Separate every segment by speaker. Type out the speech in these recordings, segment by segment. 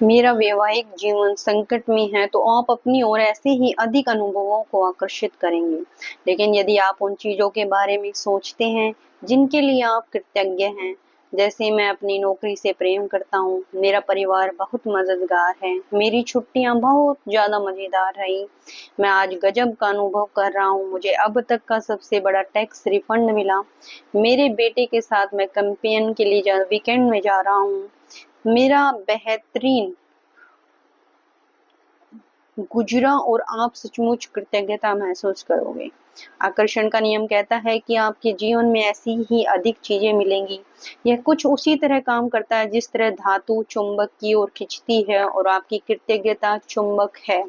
Speaker 1: मेरा वैवाहिक जीवन संकट में है तो आप अपनी ओर ऐसे ही अधिक अनुभवों को आकर्षित करेंगे। लेकिन यदि आप उन चीजों के बारे में सोचते हैं जिनके लिए आप कृतज्ञ हैं, जैसे मैं अपनी नौकरी से प्रेम करता हूँ, मेरा परिवार बहुत मददगार है, मेरी छुट्टियां बहुत ज्यादा मजेदार रही, मैं आज गजब का अनुभव कर रहा हूँ, मुझे अब तक का सबसे बड़ा टैक्स रिफंड मिला, मेरे बेटे के साथ मैं कैंपेन के लिए वीकेंड में जा रहा हूँ, मेरा बेहतरीन गुजरा और आप सचमुच कृतज्ञता महसूस करोगे। आकर्षण का नियम कहता है कि आपके जीवन में ऐसी ही अधिक चीजें मिलेंगी। यह कुछ उसी तरह काम करता है जिस तरह धातु चुंबक की ओर खींचती है और आपकी कृतज्ञता चुंबक है।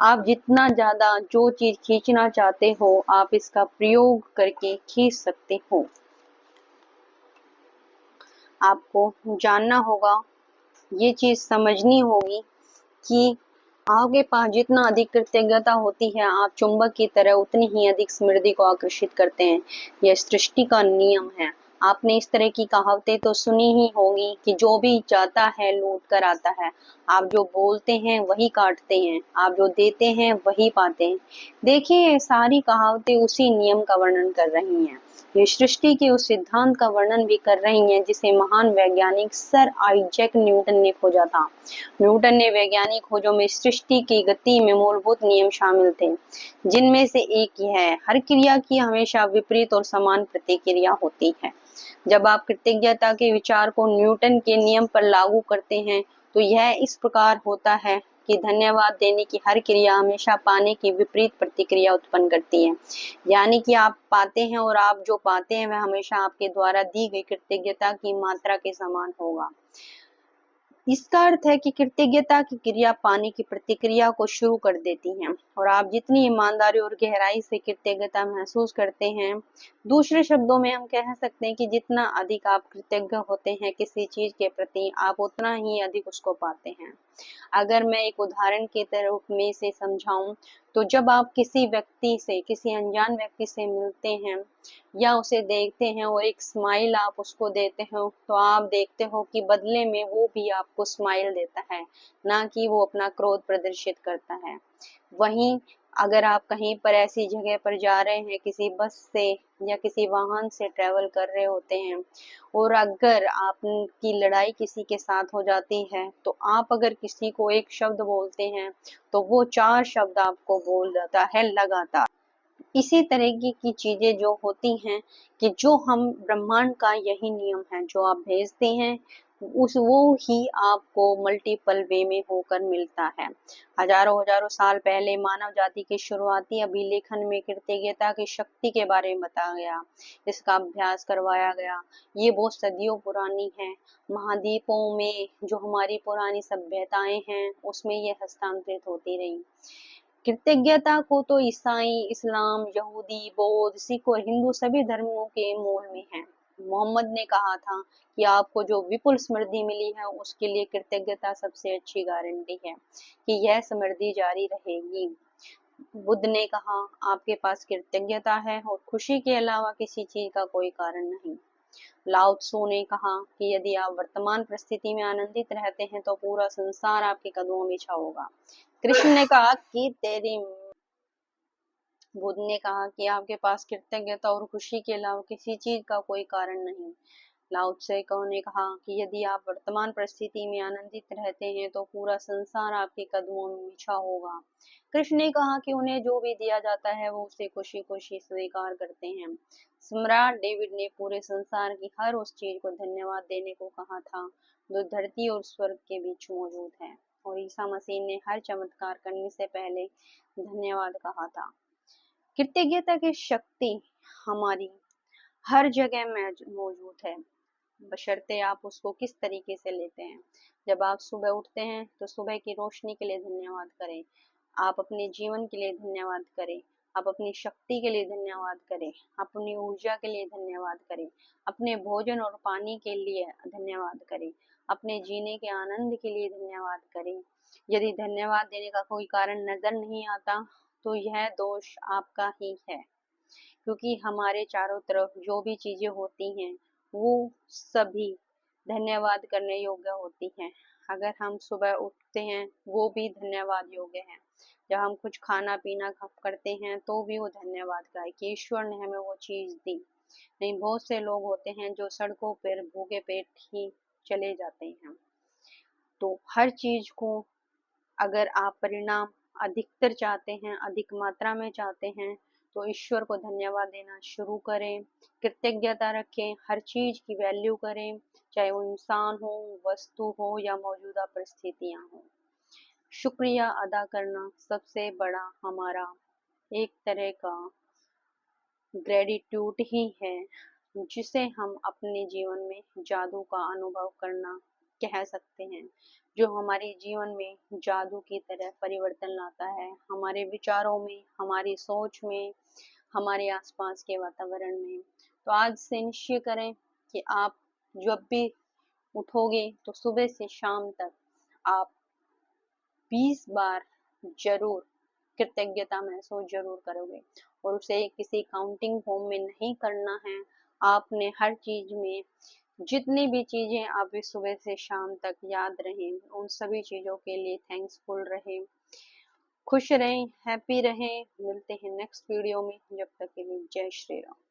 Speaker 1: आप जितना ज्यादा जो चीज खींचना चाहते हो, आप इसका प्रयोग करके खींच सकते हो। आपको जानना होगा, ये चीज समझनी होगी कि आपके पास जितना अधिक कृतज्ञता होती है, आप चुंबक की तरह उतनी ही अधिक समृद्धि को आकर्षित करते हैं। यह सृष्टि का नियम है। आपने इस तरह की कहावतें तो सुनी ही होगी कि जो भी चाहता है लूट कर आता है। आप जो बोलते हैं वही काटते हैं, आप जो देते हैं वही पाते हैं। देखिए, ये सारी कहावतें उसी नियम का वर्णन कर रही हैं। ये सृष्टि के उस सिद्धांत का वर्णन भी कर रही हैं जिसे महान वैज्ञानिक सर आइजैक न्यूटन ने खोजा था। न्यूटन ने वैज्ञानिक खोजों में सृष्टि की गति में मूलभूत नियम शामिल थे, जिनमें से एक यह है, हर क्रिया की हमेशा विपरीत और समान प्रतिक्रिया होती है। जब आप कृतज्ञता के विचार को न्यूटन के नियम पर लागू करते हैं, तो यह इस प्रकार होता है कि धन्यवाद देने की हर क्रिया हमेशा पाने की विपरीत प्रतिक्रिया उत्पन्न करती है। यानी कि आप पाते हैं और आप जो पाते हैं वह हमेशा आपके द्वारा दी गई कृतज्ञता की मात्रा के समान होगा। इसका अर्थ है कि कृतज्ञता की क्रिया पाने की प्रतिक्रिया को शुरू कर देती है और आप जितनी ईमानदारी और गहराई से कृतज्ञता महसूस करते हैं, दूसरे शब्दों में हम कह सकते हैं कि जितना अधिक आप कृतज्ञ होते हैं किसी चीज के प्रति, आप उतना ही अधिक उसको पाते हैं। अगर मैं एक उदाहरण के रूप में इसे समझाऊं, तो जब आप किसी व्यक्ति से, किसी अनजान व्यक्ति से मिलते हैं या उसे देखते हैं और एक स्माइल आप उसको देते हो, तो आप देखते हो कि बदले में वो भी आपको स्माइल देता है, ना कि वो अपना क्रोध प्रदर्शित करता है। वहीं अगर आप कहीं पर ऐसी जगह पर जा रहे हैं, किसी बस से या किसी वाहन से ट्रेवल कर रहे होते हैं और अगर आपकी लड़ाई किसी के साथ हो जाती है, तो आप अगर किसी को एक शब्द बोलते हैं तो वो 4 शब्द आपको बोल देता है लगातार। इसी तरह की चीजें जो होती हैं कि जो हम ब्रह्मांड का यही नियम है, जो आप भेजते हैं उस वो ही आपको मल्टीपल वे में होकर मिलता है। हजारों हजारों साल पहले मानव जाति के शुरुआती अभिलेखन में कृतज्ञता की शक्ति के बारे में बताया गया, इसका अभ्यास करवाया गया। ये बहुत सदियों पुरानी है। महाद्वीपों में जो हमारी पुरानी सभ्यताएं हैं उसमें ये हस्तांतरित होती रही। कृतज्ञता को तो ईसाई, इस्लाम, यहूदी, बौद्ध, सिख और हिंदू सभी धर्मों के मूल में है। मोहम्मद ने कहा था कि आपको जो विपुल समृद्धि मिली है उसके लिए कृतज्ञता सबसे अच्छी गारंटी है कि यह समृद्धि जारी रहेगी। बुद्ध ने कहा, आपके पास कृतज्ञता है और खुशी के अलावा किसी चीज का कोई कारण नहीं। लाओ त्सु ने कहा कि यदि आप वर्तमान परिस्थिति में आनंदित रहते हैं तो पूरा संसार आपके कदमों में छा होगा। कृष्ण ने कहा कि तेरी बुद्ध ने कहा कि आपके पास कृतज्ञता और खुशी के अलावा किसी चीज का कोई कारण नहीं। लाओ त्से ने कहा कि यदि आप वर्तमान परिस्थिति में आनंदित रहते हैं तो पूरा संसार आपके कदमों में बिछा होगा। कृष्ण ने कहा कि उन्हें जो भी दिया जाता है वो उसे खुशी खुशी स्वीकार करते हैं। सम्राट डेविड ने पूरे संसार की हर उस चीज को धन्यवाद देने को कहा था जो धरती और स्वर्ग के बीच मौजूद है, और ईसा मसीह ने हर चमत्कार करने से पहले धन्यवाद कहा था। कृतज्ञता की शक्ति हमारी हर जगह में मौजूद है, बशर्ते आप उसको किस तरीके से लेते हैं। जब आप सुबह उठते हैं तो सुबह की रोशनी के लिए धन्यवाद करें, आप अपने जीवन के लिए धन्यवाद करें, आप अपनी शक्ति के लिए धन्यवाद करें, अपनी ऊर्जा के लिए धन्यवाद करें, अपने भोजन और पानी के लिए धन्यवाद करें, अपने जीने के आनंद के लिए धन्यवाद करें। यदि धन्यवाद देने का कोई कारण नजर नहीं आता तो यह दोष आपका ही है, क्योंकि हमारे चारों तरफ जो भी चीजें होती हैं वो सभी धन्यवाद करने योग्य होती हैं। अगर हम सुबह उठते हैं वो भी धन्यवाद योग्य है। जब हम कुछ खाना पीना करते हैं तो भी वो धन्यवाद का है कि ईश्वर ने हमें वो चीज दी। नहीं, बहुत से लोग होते हैं जो सड़कों पर भूखे पेट ही चले जाते हैं। तो हर चीज को अगर आप परिणाम अधिकतर चाहते हैं, अधिक मात्रा में चाहते हैं, तो ईश्वर को धन्यवाद देना शुरू करें, कृतज्ञता रखें, हर चीज की वैल्यू करें, चाहे वो इंसान हो, वस्तु हो या मौजूदा परिस्थितियां हो। शुक्रिया अदा करना सबसे बड़ा हमारा एक तरह का ग्रेटिट्यूड ही है, जिसे हम अपने जीवन में जादू का अनुभव करना कह सकते हैं, जो हमारे जीवन में जादू की तरह परिवर्तन लाता है, हमारे विचारों में, हमारी सोच में, हमारे आसपास के वातावरण में। तो आज से निश्चय करें कि आप जब भी उठोगे तो सुबह से शाम तक आप 20 बार जरूर कृतज्ञता महसूस जरूर करोगे, और उसे किसी काउंटिंग फॉर्म में नहीं करना है। आपने हर चीज में जितनी भी चीजें आप इस सुबह से शाम तक याद रहें, उन सभी चीजों के लिए थैंक्सफुल रहें, खुश रहें, हैप्पी रहें। मिलते हैं नेक्स्ट वीडियो में, जब तक के लिए जय श्री राम।